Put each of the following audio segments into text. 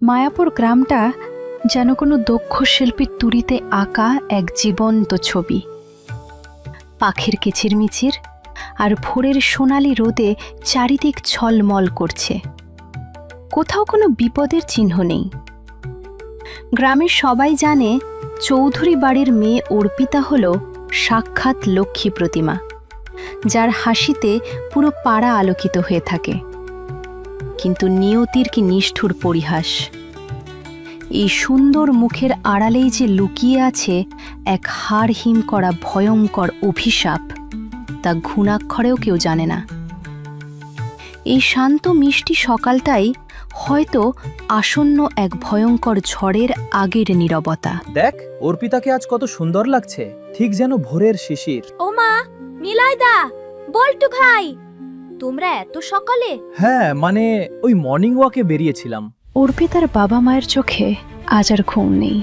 মায়াপুর গ্রামটা যেন কোনো দক্ষ শিল্পীর তুড়িতে আঁকা এক জীবন্ত ছবি। পাখির কিচিরমিচির আর ভোরের সোনালি রোদে চারিদিক ছলমল করছে। কোথাও কোনো বিপদের চিহ্ন নেই। গ্রামের সবাই জানে চৌধুরী বাড়ির মেয়ে অর্পিতা হল সাক্ষাৎ লক্ষ্মী প্রতিমা, যার হাসিতে পুরো পাড়া আলোকিত হয়ে থাকে। কিন্তু নিয়তির কি নিষ্ঠুর পরিহাস! এই সুন্দর মুখের আড়ালেই যে লুকিয়ে আছে এক হাড়হিম করা ভয়ঙ্কর অভিশাপ, তা ঘুণাক্ষরেও কেউ জানে না। এই শান্ত মিষ্টি সকালটাই হয়তো আসন্ন এক ভয়ঙ্কর ঝড়ের আগের নীরবতা। দেখ, অর্পিতাকে আজ কত সুন্দর লাগছে, ঠিক যেন ভোরের শিশির। ও মা, নিলয়দা, বল্টু ভাই, তোমরা এত সকালে? হ্যাঁ, মানে ওই মর্নিং ওয়াকে বেরিয়েছিলাম। অর্পিতার বাবা মায়ের চোখে আজ আর ঘুম নেই।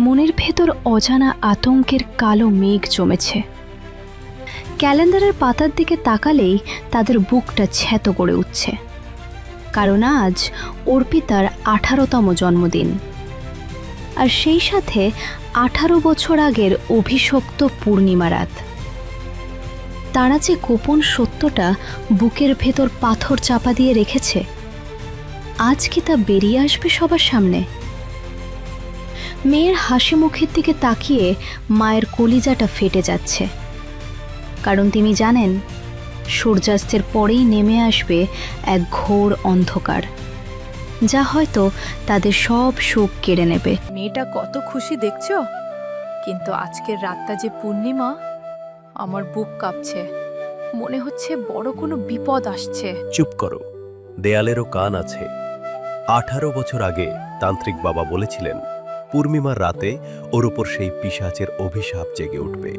মনের ভেতর অজানা আতঙ্কের কালো মেঘ জমেছে। ক্যালেন্ডারের পাতার দিকে তাকালেই তাদের বুকটা ছ্যাঁতো করে উঠছে, কারণ আজ অর্পিতার 18তম জন্মদিন। আর সেই সাথে 18 বছর আগের অভিশপ্ত পূর্ণিমা রাত। তারা যে গোপন সত্যটা বুকের ভেতর পাথর চাপা দিয়ে রেখেছে, আজ কি তা বেরিয়ে আসবে সবার সামনে? মেয়ের হাসি মুখের দিকে তাকিয়ে মায়ের কলিজাটা ফেটে যাচ্ছে, কারণ তিনি জানেন সূর্যাস্তের পরেই নেমে আসবে এক ঘোর অন্ধকার, যা হয়তো তাদের সব সুখ কেড়ে নেবে। মেয়েটা কত খুশি দেখছো, কিন্তু আজকের রাতটা যে পূর্ণিমা, আমার বুক কাঁপছে। মনে হচ্ছে বড় কোনো বিপদ আসছে। চুপ করো, দেয়ালেরও কান আছে। 18 বছর আগে তান্ত্রিক বাবা বলেছিলেন পূর্ণিমার রাতে ওর উপর সেই পিশাচের অভিশাপ জেগে উঠবে।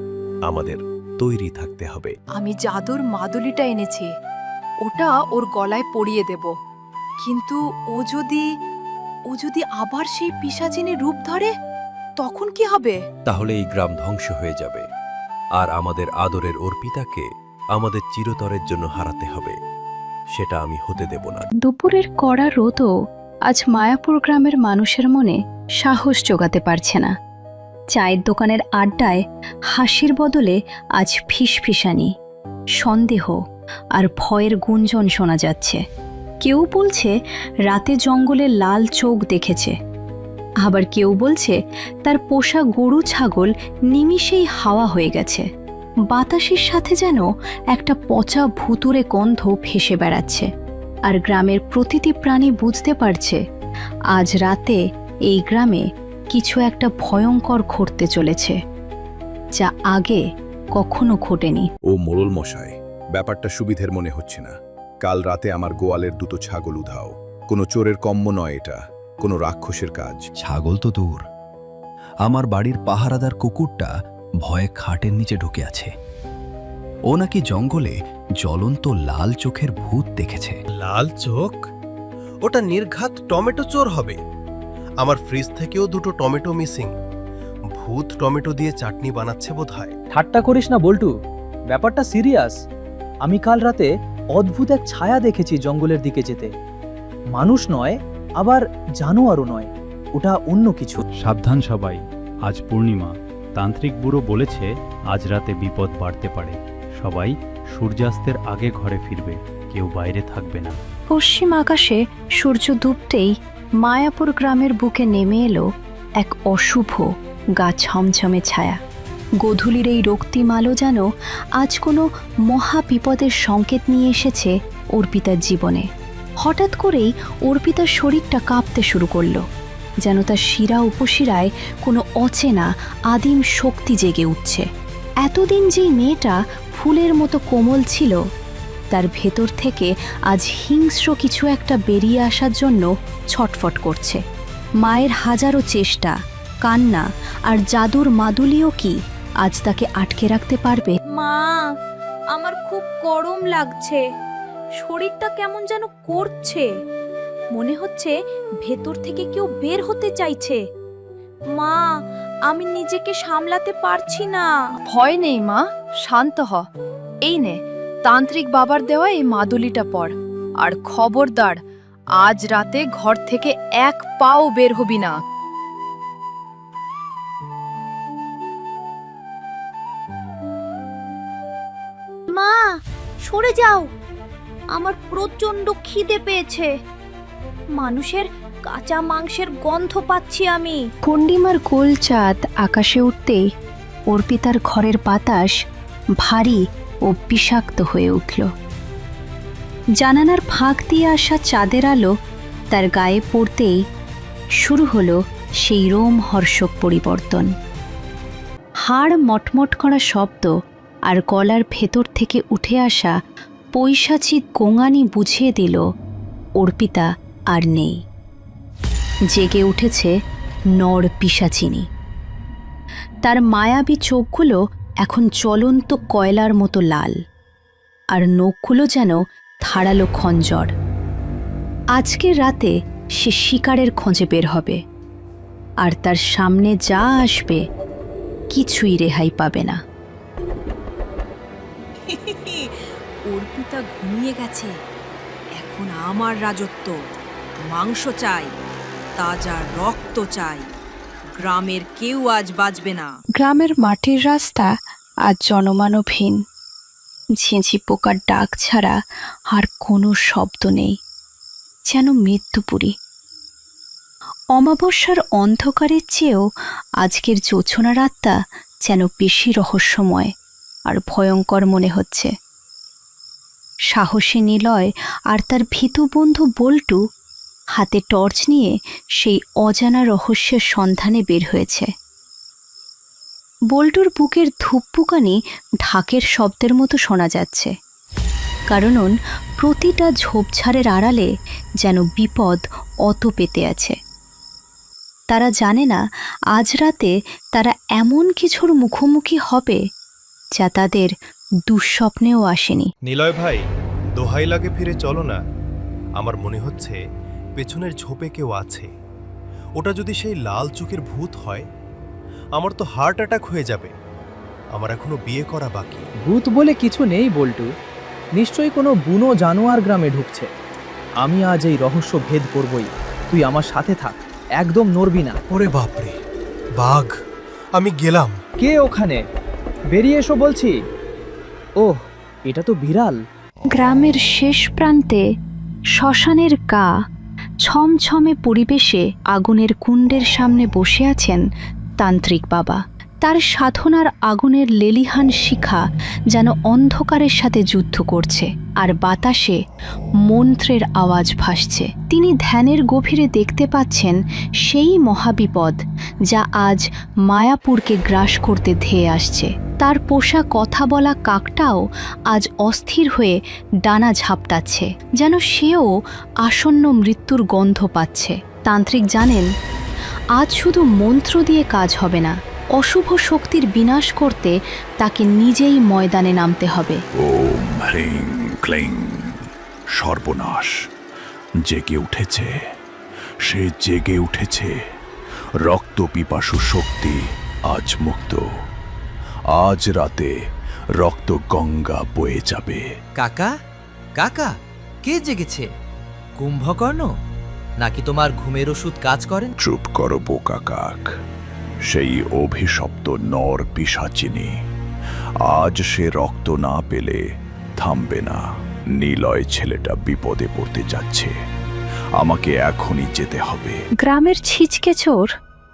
আমাদের তৈরি থাকতে হবে। আমি জাদুর মাদুলিটা এনেছি, ওটা ওর গলায় পরিয়ে দেব। কিন্তু ও যদি আবার সেই পিশাচিনী রূপ ধরে, তখন কি হবে? তাহলে এই গ্রাম ধ্বংস হয়ে যাবে, আর আমাদের আদরের অর্পিতাকে আমাদের চিরতরের জন্য হারাতে হবে। সেটা আমি হতে দেব না। দুপুরের কড়া রোদও আজ মায়াপুর গ্রামের মানুষের মনে সাহস জোগাতে পারছে না। চায়ের দোকানের আড্ডায় হাসির বদলে আজ ফিসফিসানি, সন্দেহ আর ভয়ের গুঞ্জন শোনা যাচ্ছে। কেউ বলছে রাতে জঙ্গলে লাল চোখ দেখেছে, আবার কেউ বলছে তার পোষা গরু ছাগল নিমিষেই হাওয়া হয়ে গেছে। বাতাসের সাথে যেন একটা পচা ভুতুরে গন্ধ ভেসে বেড়াচ্ছে, আর গ্রামের প্রতিটি প্রাণী বুঝতে পারছে আজ রাতে এই গ্রামে কিছু একটা ভয়ঙ্কর ঘটতে চলেছে, যা আগে কখনো ঘটেনি। ও মোড়ল মশাই, ব্যাপারটা সুবিধের মনে হচ্ছে না। কাল রাতে আমার গোয়ালের দুটো ছাগল উধাও। কোনো চোরের কম্ম নয়, এটা কোনো রাক্ষসের কাজ। ছাগল তো দূর, আমার বাড়ির পাহারাদার কুকুরটা ভয়ে খাটের নিচে ঢুকে আছে। ও নাকি জঙ্গলে জ্বলন্ত লাল চোখের ভূত দেখেছে। লাল চোখ? ওটা নির্ঘাত টমেটো চোর হবে। আমার ফ্রিজ থেকেও দুটো টমেটো মিসিং। ভূত টমেটো দিয়ে চাটনি বানাচ্ছে বোধহয়। ঠাট্টা করিস না বল্টু, ব্যাপারটা সিরিয়াস। আমি কাল রাতে অদ্ভুত এক ছায়া দেখেছি জঙ্গলের দিকে যেতে। মানুষ নয়, আবার জানোয়ারও নয়, ওটা অন্য কিছু। সাবধান সবাই, আজ পূর্ণিমা। তান্ত্রিক বুড়ো বলেছে আজ রাতে বিপদ বাড়তে পারে। সবাই সূর্যাস্তের আগে ঘরে ফিরবে, কেউ বাইরে থাকবে না। পশ্চিম আকাশে সূর্য ডুবতেই মায়াপুর গ্রামের বুকে নেমে এলো এক অশুভ গা ছমছমে ছায়া। গোধূলির এই রক্তিম আলো যেন আজ কোনো মহা বিপদের সংকেত নিয়ে এসেছে অর্পিতার জীবনে। হঠাৎ করেই অর্পিতার শরীরটা কাঁপতে শুরু করলো, যেন তার শিরা উপশিরায় কোনো অচেনা আদিম শক্তি জেগে উঠছে। এতদিন যেই মেয়েটা ফুলের মতো কোমল ছিল, তার ভেতর থেকে আজ হিংস্র কিছু একটা বেরিয়ে আসার জন্য ছটফট করছে। মায়ের হাজারো চেষ্টা, কান্না আর জাদুর মাদুলিও কি আজ তাকে আটকে রাখতে পারবে? মা, আমার খুব গরম লাগছে, শরীরটা কেমন যেন করছে। মনে হচ্ছে ভেতর থেকে কেউ বের হতে চাইছে। মা, আমি নিজেকে সামলাতে পারছি না। ভয় নেই মা, শান্ত হ। এই নে, তান্ত্রিক বাবার দেওয়া এই মাদুলিটা পর। আর খবরদার আজ রাতে ঘর থেকে এক পাও বের হবি না। মা, সরে যাও, আমার প্রচন্ড খিদে পেয়েছে। মানুষের কাঁচা মাংসের গন্ধ পাচ্ছি আমি। পূর্ণিমার গোল চাঁদ আকাশে উঠতেই অর্পিতার ঘরের বাতাস ভারী ও বিষাক্ত হয়ে উঠল। জানালার ফাঁক দিয়ে আসা চাঁদের আলো তার গায়ে পড়তেই শুরু হলো সেই রোমহর্ষক পরিবর্তন। হাড় মটমট করা শব্দ আর গলার ভেতর থেকে উঠে আসা পৈশাচিক গোঙানি বুঝিয়ে দিল অর্পিতা আর নেই। জেগে উঠেছে নর পিশাচিনী। তার মায়াবী চোখগুলো এখন জ্বলন্ত কয়লার মতো লাল, আর নখগুলো যেন ধারালো খঞ্জর। আজকের রাতে সে শিকারের খোঁজে বের হবে, আর তার সামনে যা আসবে কিছুই রেহাই পাবে না। অর্পিতা ঘুমিয়ে গেছে, এখন আমার রাজত্ব। মাংস চাই, তাজা রক্ত চাই। গ্রামের কেউ আজ বাঁচবে না। গ্রামের মাটির রাস্তা আজ জনমানবহীন। ঝিঁঝি পোকার ডাক ছাড়া আর কোনো শব্দ নেই, যেন মৃত্যুপুরী। অমাবস্যার অন্ধকারের চেয়েও আজকের জোছনা রাতটা যেন বেশি রহস্যময় আর ভয়ঙ্কর মনে হচ্ছে। সাহসী নিলয় আর তার ভীতু বন্ধু বল্টু হাতে টর্চ নিয়ে সেই অজানা রহস্যের সন্ধানে বের হয়েছে। বল্টুর বুকের ধূপপুকানি ঢাকের শব্দের মতো শোনা যাচ্ছে, কারণ প্রতিটা ঝোপঝাড়ের আড়ালে যেন বিপদ অত পেতে আছে। তারা জানে না আজ রাতে তারা এমন কিছুর মুখোমুখি হবে যা তাদের দুঃস্বপ্নেও আসেনি। নিলয় ভাই, দোহাই লাগে ফিরে চলো না। আমার মনে হচ্ছে পেছনের ঝোপে কেউ আছে। ওটা যদি সেই লাল চোখের ভূত হয়, আমার তো হার্ট অ্যাটাক হয়ে যাবে। আমার এখনো বিয়ে করা বাকি। ভূত বলে কিছু নেই বল্টু, নিশ্চয়ই কোনো বুনো জানোয়ার গ্রামে ঢুকছে। আমি আজ এই রহস্য ভেদ করবই। তুই আমার সাথে থাক, একদম নড়বি না। ওরে বাপরে, বাঘ! আমি গেলাম। কে ওখানে? বেরিয়ে এসো বলছি। ওহ, এটা তো বিড়াল। গ্রামের শেষ প্রান্তে শ্মশানের গা ছমছমে পরিবেশে আগুনের কুণ্ডের সামনে বসে আছেন তান্ত্রিক বাবা। তার সাধনার আগুনের লেলিহান শিখা যেন অন্ধকারের সাথে যুদ্ধ করছে, আর বাতাসে মন্ত্রের আওয়াজ ভাসছে। তিনি ধ্যানের গভীরে দেখতে পাচ্ছেন সেই মহাবিপদ যা আজ মায়াপুরকে গ্রাস করতে ধেয়ে আসছে। তার পোষা কথা বলা কাকটাও আজ অস্থির হয়ে ডানা ঝাপটাচ্ছে, যেন সেও আসন্ন মৃত্যুর গন্ধ পাচ্ছে। তান্ত্রিক জানেন আজ শুধু মন্ত্র দিয়ে কাজ হবে না, অশুভ শক্তির বিনাশ করতে তাকে নিজেই ময়দানে নামতে হবে। ওম হ্রিং ক্লিং। সর্বনাশ জেগে উঠেছে, সে জেগে উঠেছে। রক্ত পিপাসু শক্তি আজ মুক্ত। আজ রাতে রক্ত গঙ্গা বয়ে যাবে। কাকা, কাকা, কে জেগেছে? কুম্ভকর্ণ নাকি তোমার ঘুমের ওষুধ কাজ করেন? চুপ করো বোকা কাক। সেই অভিশপ্ত নর পিশাচিনী আজ সে রক্ত না পেলে থামবে না। নিলয় ছেলেটা বিপদে পড়তে যাচ্ছে, আমাকে এখনই যেতে হবে। গ্রামের ছিচকে চোর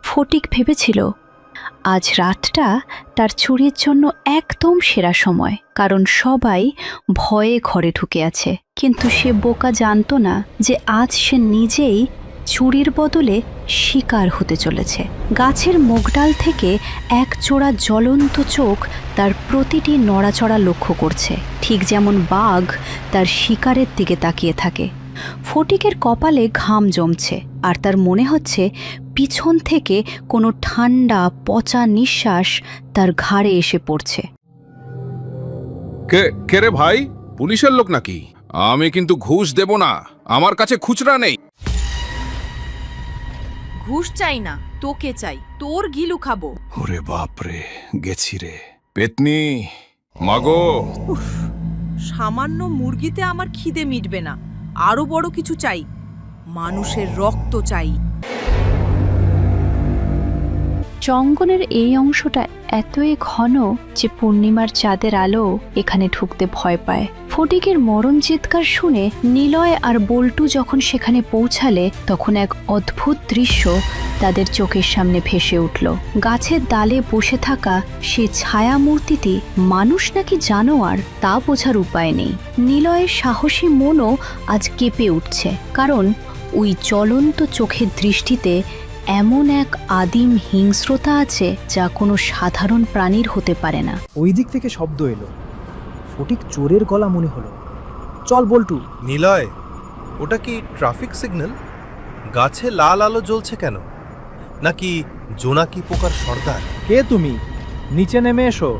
ফটিক ভেবেছিল আজ রাতটা তার চুরির জন্য একদম সেরা সময়, কারণ সবাই ভয়ে ঘরে ঢুকে আছে। কিন্তু সে বোকা জানতো না যে আজ সে নিজেই চুরির বদলে শিকার হতে চলেছে। গাছের মুগডাল থেকে এক জোড়া জ্বলন্ত চোখ তার প্রতিটি নড়াচড়া লক্ষ্য করছে, ঠিক যেমন বাঘ তার শিকারের দিকে তাকিয়ে থাকে। ফটিকের কপালে ঘাম জমছে, আর তার মনে হচ্ছে পিছন থেকে কোনো ঠান্ডা পচা নিঃশ্বাস তার ঘাড়ে এসে পড়ছে। কে রে ভাই? পুলিশের লোক নাকি? আমি কিন্তু ঘুষ দেব না, আমার কাছে খুচরা নেই। ঘুষ চাই না, তোকে চাই, তোর গিলু খাবো। ওরে বাপরে, গেছি রে। পেতনি মাগো, সামান্য মুরগিতে আমার খিদে মিটবে না, আরো বড় কিছু চাই। মানুষের রক্ত চাই। জঙ্গলের এই অংশটা এতই ঘন যে পূর্ণিমার চাঁদের আলো এখানে ঢুকতে ভয় পায়। ফটিকের মরণ চিৎকার শুনে নিলয় আর বল্টু যখন সেখানে পৌঁছালে তখন এক অদ্ভুত দৃশ্য তাদের চোখের সামনে ভেসে উঠল। গাছের ডালে বসে থাকা সে ছায়া মূর্তিটি মানুষ নাকি জানোয়ার তা বোঝার উপায় নেই। নিলয়ের সাহসী মনও আজ কেঁপে উঠছে, কারণ ওই জ্বলন্ত চোখের দৃষ্টিতে এমন এক আদিম হিংস্রতা আছে যা কোনো সাধারণ প্রাণীর হতে পারে না। ওই দিক থেকে শব্দ এলো। ফটিক চোরের গলা মনে হলো। চল বল্টু। নিলয়, ওটা কি ট্রাফিক সিগন্যাল? গাছে লাল আলো জ্বলছে কেন? নাকি জোনাকি পোকার সর্দার? কে তুমি? নিচে নেমে এসো।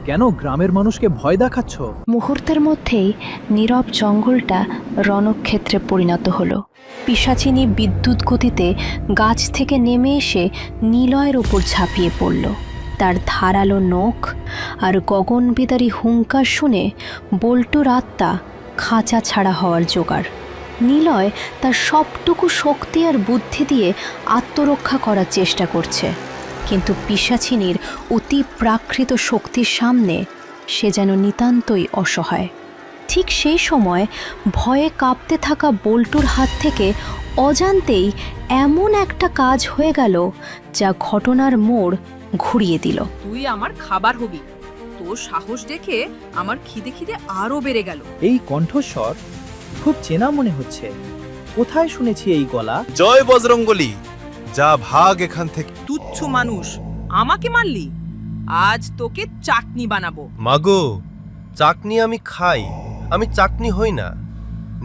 কেন গ্রামের মানুষকে ভয় দেখাচ্ছ? মুহূর্তের মধ্যেই নীরব জঙ্গলটা রণক্ষেত্রে পরিণত হলো। পিশাচিনী বিদ্যুৎ গতিতে গাছ থেকে নেমে এসে নিলয়ের ওপর ঝাঁপিয়ে পড়ল। তার ধারালো নখ আর গগনবিদারী হুঙ্কার শুনে বল্টুর আত্মা খাঁচা ছাড়া হওয়ার জোগাড়। নিলয় তার সবটুকু শক্তি আর বুদ্ধি দিয়ে আত্মরক্ষা করার চেষ্টা করছে, কিন্তু পিশাচিনীর অতি প্রাকৃত শক্তির সামনে সে যেন নিতান্তই অসহায়। ঠিক সেই সময় ভয়ে কাঁপতে থাকা বল্টুর হাত থেকে অজান্তেই এমন একটা কাজ হয়ে গেল যা ঘটনার মোড় ঘুরিয়ে দিল। তুই আমার খাবার হবি। তোর সাহস দেখে আমার খিদে খিদে আরো বেড়ে গেল। এই কণ্ঠস্বর খুব চেনা মনে হচ্ছে। কোথায় শুনেছি এই গলা? জয় বজরঙ্গলী, যা ভাগ এখান থেকে। তুচ্ছ মানুষ, আমাকে মারলি? আজ তোকে চাটনি বানাবো। মাগো, চাটনি আমি খাই, আমি চাটনি হই না।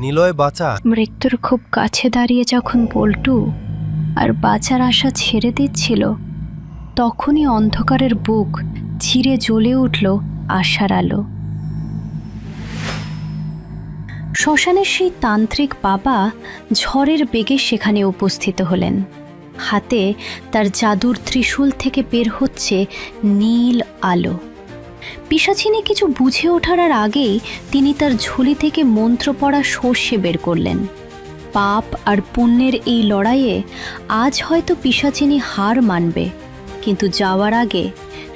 নিলয় বাঁচা। মৃত্যুর খুব কাছে দাঁড়িয়ে যখন বল্টু আর বাঁচার আশা ছেড়ে দিচ্ছিল, তখনই অন্ধকারের বুক চিরে জ্বলে উঠল আশার আলো। শ্মশানের সেই তান্ত্রিক বাবা ঝড়ের বেগে সেখানে উপস্থিত হলেন। হাতে তার জাদুর ত্রিশূল থেকে বের হচ্ছে নীল আলো। পিশাচিনী কিছু বুঝে ওঠার আগেই তিনি তার ঝুলি থেকে মন্ত্র পড়া সর্ষে বের করলেন। পাপ আর পুণ্যের এই লড়াইয়ে আজ হয়তো পিশাচিনী হার মানবে, কিন্তু যাওয়ার আগে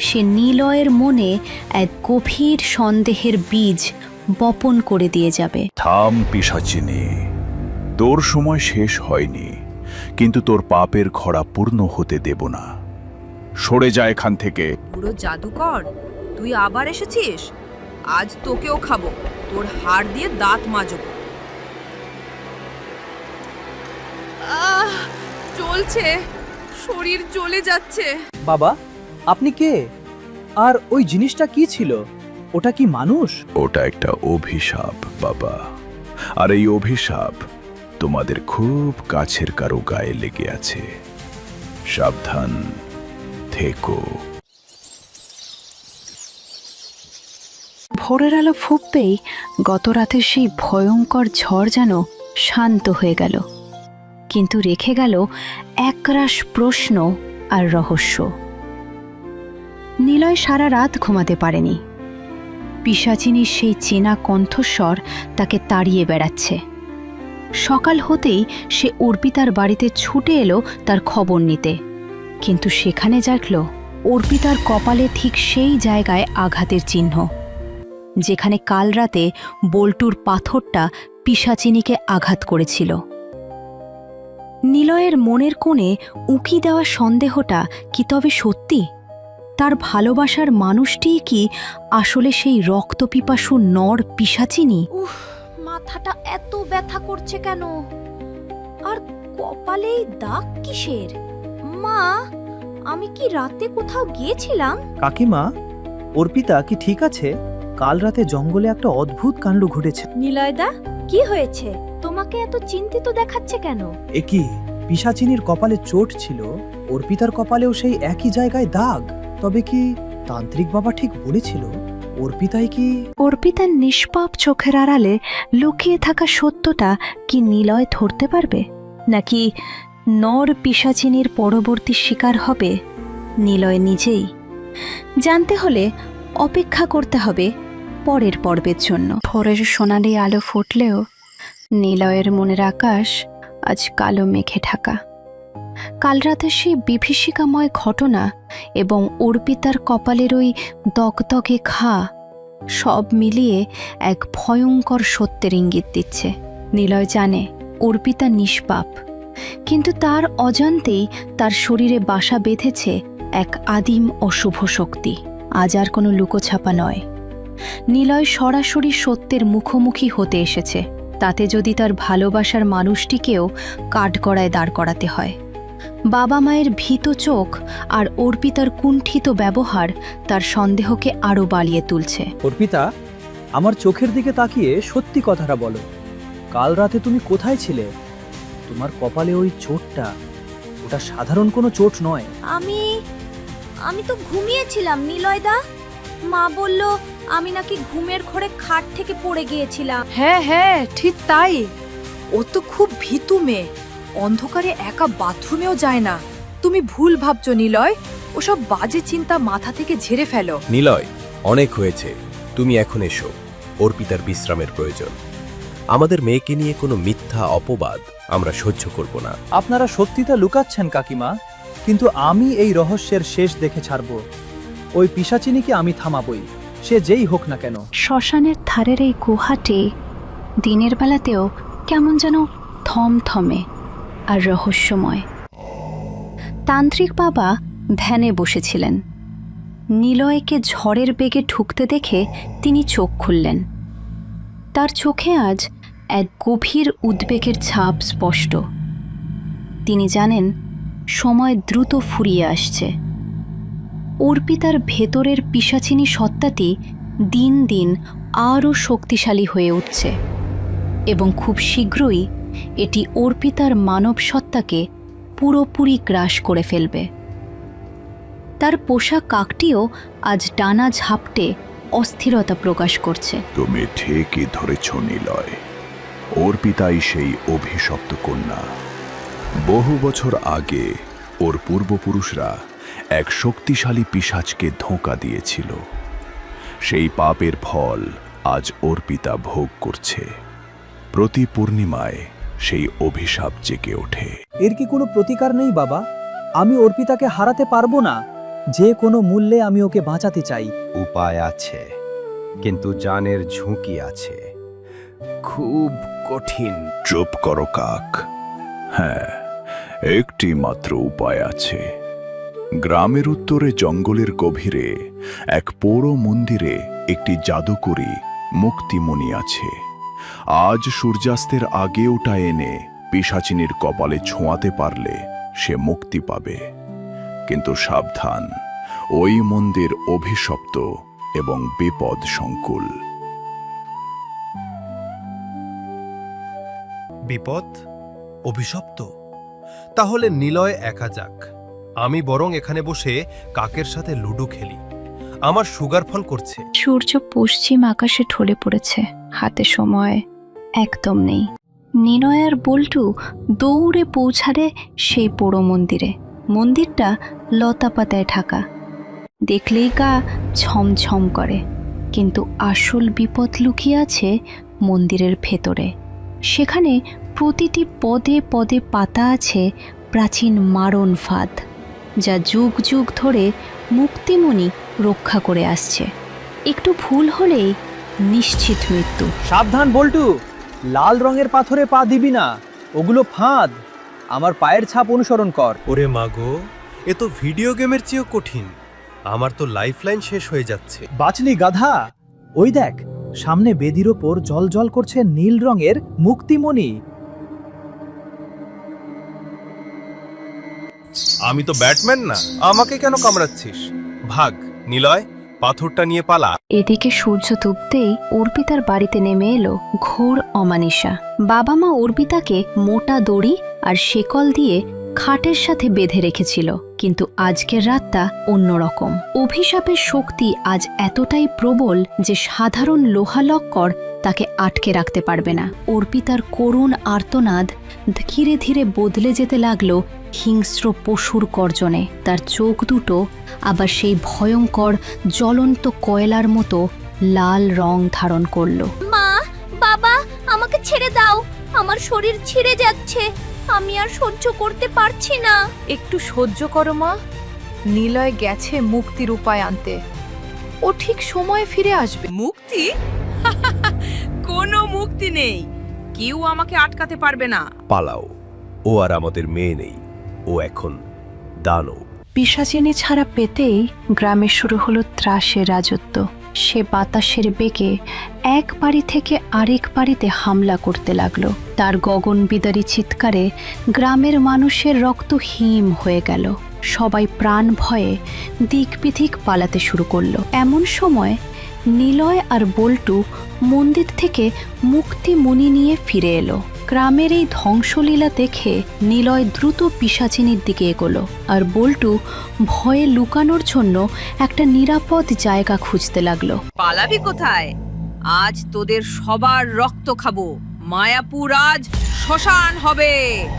সে নিলয়ের মনে এক গভীর সন্দেহের বীজ বপন করে দিয়ে যাবে। থাম পিশাচিনী, তোর সময় শেষ হয়নি, কিন্তু তোর পাপের খরা পূর্ণ হতে দেব না। সরে যা এখান থেকে। পুরো জাদুকর, তুই আবার এসেছিস? আজ তোকেও খাবো, তোর হাড় দিয়ে দাঁত মাজবো। চলছে, শরীর জ্বলে যাচ্ছে। বাবা, আপনি কে? আর ওই জিনিসটা কি ছিল? ওটা কি মানুষ? ওটা একটা অভিশাপ বাবা, আর এই অভিশাপ তোমাদের খুব কাছের কারো গায়ে লেগে আছে। সাবধান থেকো। ভোরের আলো ফুটতেই গত রাতের সেই ভয়ঙ্কর ঝড় যেন শান্ত হয়ে গেল, কিন্তু রেখে গেল একরাশ প্রশ্ন আর রহস্য। নিলয় সারা রাত ঘুমাতে পারেনি। পিশাচিনীর সেই চেনা কণ্ঠস্বর তাকে তাড়িয়ে বেড়াচ্ছে। সকাল হতেই সে অর্পিতার বাড়িতে ছুটে এলো তার খবর নিতে, কিন্তু সেখানে দেখল অর্পিতার কপালে ঠিক সেই জায়গায় আঘাতের চিহ্ন, যেখানে কাল রাতে বল্টুর পাথরটা পিশাচিনীকে আঘাত করেছিল। নিলয়ের মনের কোণে উকি দেওয়া সন্দেহটা কি তবে সত্যি? তার ভালোবাসার মানুষটিই কি আসলে সেই রক্তপিপাসু নর পিশাচিনী? মাথাটা এত ব্যথা করছে কেন? আর কপালেই দাগ কিসের? মা, আমি কি রাতে কোথাও গিয়েছিলাম? কাকিমা, অর্পিতা কি ঠিক আছে? কাল রাতে জঙ্গলে একটা অদ্ভুত কাণ্ড ঘটেছে। নিলয়দা, কি হয়েছে? তোমাকে এত চিন্তিত দেখাচ্ছে কেন? কি পিশাচিনীর কপালে চোট ছিল, অর্পিতার কপালেও সেই একই জায়গায় দাগ। তবে কি তান্ত্রিক বাবা ঠিক বলেছিল? অর্পিতাই কি? অর্পিতার নিষ্পাপ চোখের আড়ালে লুকিয়ে থাকা সত্যটা কি নিলয় ধরতে পারবে, নাকি নর পিশাচিনীর পরবর্তী শিকার হবে নিলয় নিজেই? জানতে হলে অপেক্ষা করতে হবে পরের পর্বের জন্য। ভোরের সোনালি আলো ফুটলেও নিলয়ের মনের আকাশ আজ কালো মেঘে ঢাকা। কাল রাতে সেই বিভীষিকাময় ঘটনা এবং অর্পিতার কপালের ওই দগদগে ঘা সব মিলিয়ে এক ভয়ঙ্কর সত্যের ইঙ্গিত দিচ্ছে। নিলয় জানে অর্পিতা নিষ্পাপ, কিন্তু তার অজান্তেই তার শরীরে বাসা বেঁধেছে এক আদিম অশুভ শক্তি। আজ আর কোনো লুকোছাপা নয়, নিলয় সরাসরি সত্যের মুখোমুখি হতে এসেছে, তাতে যদি তার ভালোবাসার মানুষটিকেও কাঠগড়ায় দাঁড় করাতে হয়। বাবা মায়ের ভীত চোখ আর অর্পিতার কুণ্ঠিত ব্যবহার তার সন্দেহকে আরও বাড়িয়ে তুলছে। অর্পিতা, আমার চোখের দিকে তাকিয়ে সত্যি কথাটা বলো, কাল রাতে তুমি কোথায় ছিলে? তোমার কপালে ওই চোটটা, ওটা সাধারণ কোনো চোট নয়। আমি তো ঘুমিয়েছিলাম নিলয়দা। মা বলল আমি নাকি ঘুমের ঘোরে খাট থেকে পড়ে গিয়েছিলাম। হ্যাঁ হ্যাঁ, ঠিক তাই। ও তো খুব ভীতু মেয়ে, অন্ধকারে একা বাথরুমেও যায় না। তুমি ভুল ভাবছো নিলয়, ওসব বাজে চিন্তা মাথা থেকে ঝেড়ে ফেলো। নিলয়, অনেক হয়েছে, তুমি এখন এসো। অর্পিতার বিশ্রামের প্রয়োজন। আমাদের মেয়েকে নিয়ে কোনো মিথ্যা অপবাদ আমরা সহ্য করব না। আপনারা সত্যিটা লুকাচ্ছেন কাকিমা, কিন্তু আমি এই রহস্যের শেষ দেখে ছাড়ব। ওই পিশাচিনীকে আমি থামাবই, সে যেই হোক না কেন। শ্মশানের ধারের এই গুহাটি দিনের বেলাতেও কেমন যেন থমথমে আর রহস্যময়। তান্ত্রিক বাবা ধ্যানে বসেছিলেন। নিলয়কে ঝড়ের বেগে ঢুকতে দেখে তিনি চোখ খুললেন। তার চোখে আজ এক গভীর উদ্বেগের ছাপ স্পষ্ট। তিনি জানেন সময় দ্রুত ফুরিয়ে আসছে। অর্পিতার ভেতরের পিশাচিনী সত্তাটি দিন দিন আরও শক্তিশালী হয়ে উঠছে এবং খুব শীঘ্রই এটি অর্পিতার মানব সত্তাকে পুরোপুরি গ্রাস করে ফেলবে। তার পোষা কাকটিও আজ ডানা ঝাপটে অস্থিরতা প্রকাশ করছে। তুমি ঠিকই ধরেছ নিলয়, অর্পিতাই সেই অভিশপ্ত কন্যা। বহু বছর আগে ওর পূর্বপুরুষরা এক শক্তিশালী পিশাচকে ধোঁকা দিয়েছিল। সেই পাপের ফল আজ অর্পিতা ভোগ করছে। প্রতি পূর্ণিমায় সেই অভিশাপ জেগে ওঠে। এর কি কোনো প্রতিকার নেই বাবা? আমি অর্পিতাকে হারাতে পারবো না, যে কোনো মূল্যে আমি ওকে বাঁচাতে চাই। উপায় আছে, কিন্তু জানের ঝুঁকি আছে, খুব কঠিন। চুপ করো কাক। হ্যাঁ, একটি মাত্র উপায় আছে। গ্রামের উত্তরে জঙ্গলের গভীরে এক পোড়ো মন্দিরে একটি জাদুকরী মুক্তিমণি আছে। আজ সূর্যাস্তের আগে ওটা এনে পিশাচিনীর কপালে ছোঁয়াতে পারলে সে মুক্তি পাবে। কিন্তু সাবধান, ওই মন্দির অভিশপ্ত এবং বিপদ সংকুল। বিপদ? অভিশপ্ত? তাহলে নিলয় একা যাক, আমি বরং এখানে বসে কাকের সাথে লুডো খেলি। আমার সুগার ফল করছে। সূর্য পশ্চিম আকাশে ঢলে পড়েছে, হাতে সময় একদম নেই। নিলয় আর বল্টু দৌড়ে পৌঁছালে সেই পোড়ো মন্দিরে। মন্দিরটা লতাপাতায় ঢাকা, দেখলেই গা ছমছম করে। কিন্তু আসল বিপদ লুকিয়ে আছে মন্দিরের ভেতরে। সেখানে প্রতিটি পদে পদে পাতা আছে প্রাচীন মারণ ফাঁদ, যা যুগ যুগ ধরে মুক্তিমণি রক্ষা করে আসছে। একটু ভুল হলেই নিশ্চিত মৃত্যু। সাবধান বল্টু, লাল রঙের পাথরে পা দিবি না, ওগুলো ফাঁদ। আমার পায়ের ছাপ অনুসরণ কর। ওরে মাগো, এ তো ভিডিও গেমের চেয়েও কঠিন। আমার তো লাইফলাইন শেষ হয়ে যাচ্ছে। বাঁচলি গাধা। ওই দেখ, সামনে বেদির ওপর জল জল করছে নীল রঙের মুক্তিমণি। আমি তো ব্যাটম্যান না, আমাকে কেন কামড়াচ্ছিস? ভাগ নিলয়, পাথরটা নিয়ে পালা। এদিকে সূর্য ডুবতেই অর্পিতার বাড়িতে নেমে এলো ঘোর অমানিসা। বাবা মা অর্পিতাকে মোটা দড়ি আর শেকল দিয়ে খাটের সাথে বেঁধে রেখেছিল, কিন্তু আজকের রাতটা অন্যরকম। অভিশাপের শক্তি আজ এতটাই প্রবল যে সাধারণ লোহালক্কর তাকে আটকে রাখতে পারবে না। অর্পিতার করুণ আর্তনাদ ধীরে ধীরে বদলে যেতে লাগলো হিংস্র পশুর গর্জনে। তার চোখ দুটো আবার সেই ভয়ঙ্কর জ্বলন্ত কয়লার মতো লাল রং ধারণ করলো। মা, বাবা, আমাকে ছেড়ে দাও, আমার শরীর ছিঁড়ে যাচ্ছে। আমি আর সহ্য করতে পারছি না। একটু সহ্য করো মা, নিলয় গেছে মুক্তির উপায় আনতে। ও ঠিক সময়ে ফিরে আসবে। মুক্তি? কোনো মুক্তি নেই, কেউ আমাকে আটকাতে পারবে না। পালাও, ও আর আমাদের মেয়ে নেই, ও এখন দানব। পিশাচিনী ছাড়া পেতেই গ্রামে শুরু হলো ত্রাসের রাজত্ব। সে বাতাসের বেগে এক বাড়ি থেকে আরেক বাড়িতে হামলা করতে লাগলো। তার গগনবিদারী চিৎকারে গ্রামের মানুষের রক্ত হিম হয়ে গেল। সবাই প্রাণ ভয়ে দিক বিদিক পালাতে শুরু করলো। এমন সময় নিলয় আর বল্টু মন্দির থেকে মুক্তিমণি নিয়ে ফিরে এলো। গ্রামের এই ধ্বংসলীলা দেখে নিলয় দ্রুত পিশাচিনীর দিকে এগোলো, আর বল্টু ভয়ে লুকানোর জন্য একটা নিরাপদ জায়গা খুঁজতে লাগলো। পালাবি কোথায়? আজ তোদের সবার রক্ত খাবো। মায়াপুর আজ শ্মশান হবে।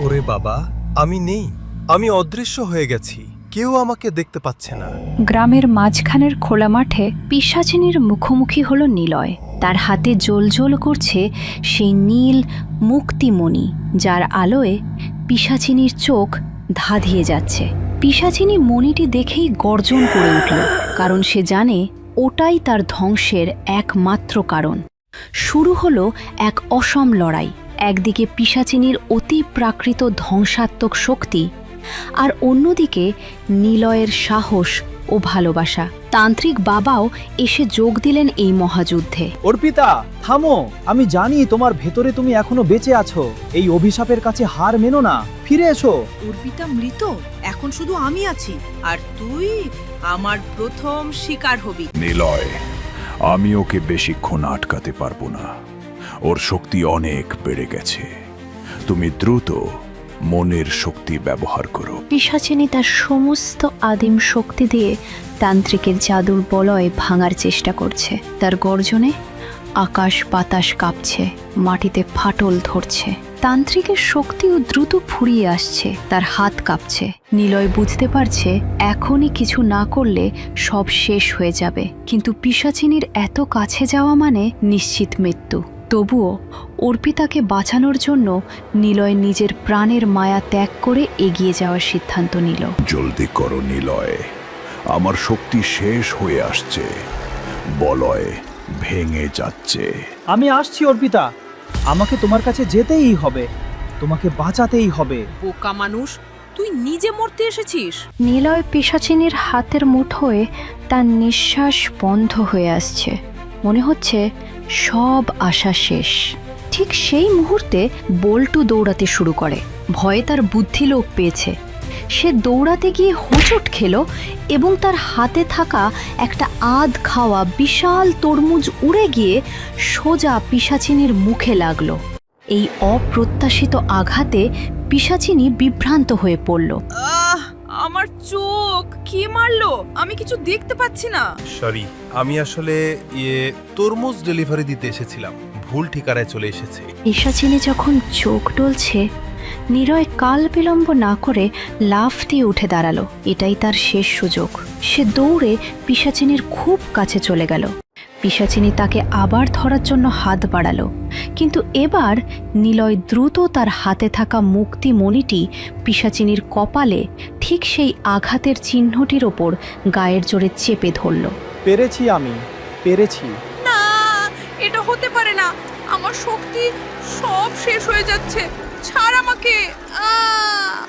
ওরে বাবা, আমি নেই, আমি অদৃশ্য হয়ে গেছি, কেউ আমাকে দেখতে পাচ্ছে না। গ্রামের মাঝখানের খোলা মাঠে পিশাচিনীর মুখোমুখি হলো নিলয়। তার হাতে জ্বলজ্বল করছে সেই নীল মুক্তিমণি, যার আলোয় পিশাচিনীর চোখ ধাঁধিয়ে যাচ্ছে। পিশাচিনী মণিটি দেখেই গর্জন করে উঠল, কারণ সে জানে ওটাই তার ধ্বংসের একমাত্র কারণ। শুরু হলো এক অসম লড়াই। একদিকে পিশাচিনীর অতি প্রাকৃত ধ্বংসাত্মক শক্তি, আর অন্যদিকে নিলয়ের সাহস ও ভালোবাসা। তান্ত্রিক বাবাও এসে যোগ দিলেন এই মহাযুদ্ধে। অর্পিতা, থামো। আমি জানি তোমার ভেতরে তুমি এখনো বেঁচে আছো। এই অভিশাপের কাছে হার মেনো না, ফিরে এসো। অর্পিতা মৃত, এখন শুধু আমি আছি, আর তুই আমার প্রথম শিকার হবি। নিলয়, আমি ওকে বেশিক্ষণ আটকাতে পারবো না। ওর শক্তি অনেক বেড়ে গেছে। তুমি দ্রুত মনের শক্তি ব্যবহার করো। পিশাচিনী তার সমস্ত আদিম শক্তি দিয়ে তান্ত্রিকের জাদুর বলয় ভাঙার চেষ্টা করছে। তার গর্জনে আকাশ বাতাস কাঁপছে, মাটিতে ফাটল ধরছে। তান্ত্রিকের শক্তিও দ্রুত ফুরিয়ে আসছে, তার হাত কাঁপছে। নিলয় বুঝতে পারছে এখনই কিছু না করলে সব শেষ হয়ে যাবে, কিন্তু পিশাচিনীর এত কাছে যাওয়া মানে নিশ্চিত মৃত্যু। তবুও অর্পিতাকে বাঁচানোর জন্য নিলয় নিজের প্রাণের মায়া ত্যাগ করে এগিয়ে যাওয়ার সিদ্ধান্ত নিল। জলদি করো নিলয়, আমার শক্তি শেষ হয়ে আসছে, বলয় ভেঙে যাচ্ছে। আমি আসছি অর্পিতা, আমাকে তোমার কাছে যেতেই হবে, তোমাকে বাঁচাতেই হবে। বোকা মানুষ, তুই নিজে মরতে এসেছিস। নিলয় পিশাচিনীর হাতের মুঠোয় তার নিঃশ্বাস বন্ধ হয়ে আসছে। মনে হচ্ছে সব আশা শেষ। ঠিক সেই মুহূর্তে বল্টু দৌড়াতে শুরু করে। ভয়ে তার বুদ্ধি লোপ পেয়েছে। সে দৌড়াতে গিয়ে হোঁচট খেল এবং তার হাতে থাকা একটা আধ খাওয়া বিশাল তরমুজ উড়ে গিয়ে সোজা পিশাচিনীর মুখে লাগলো। এই অপ্রত্যাশিত আঘাতে পিশাচিনী বিভ্রান্ত হয়ে পড়ল। আমার চোখ কি মারলো? আমি কিছু দেখতে পাচ্ছি না। সরি, আমি আসলে তরমুজ ডেলিভারি দিতে এসেছিলাম, ভুল ঠিকানায় চলে এসেছে। পিশাচিনী যখন চোখ ডলছে, নিলয় কাল বিলম্ব না করে লাফ দিয়ে উঠে দাঁড়ালো। এটাই তার শেষ সুযোগ। সে দৌড়ে পিশাচিনীর খুব কাছে চলে গেল। পিশাচিনী তাকে আবার ধরার জন্য হাত বাড়ালো, কিন্তু এবার নিলয় দ্রুত তার হাতে থাকা মুক্তিমণিটি পিশাচিনীর কপালে ঠিক সেই আঘাতের চিহ্নটির ওপর গায়ের জোরে চেপে ধরল। পেরেছি, আমি পেরেছি। না, এটা হতে পারে না। আমার শক্তি সব শেষ হয়ে যাচ্ছে। ছাড় আমাকে।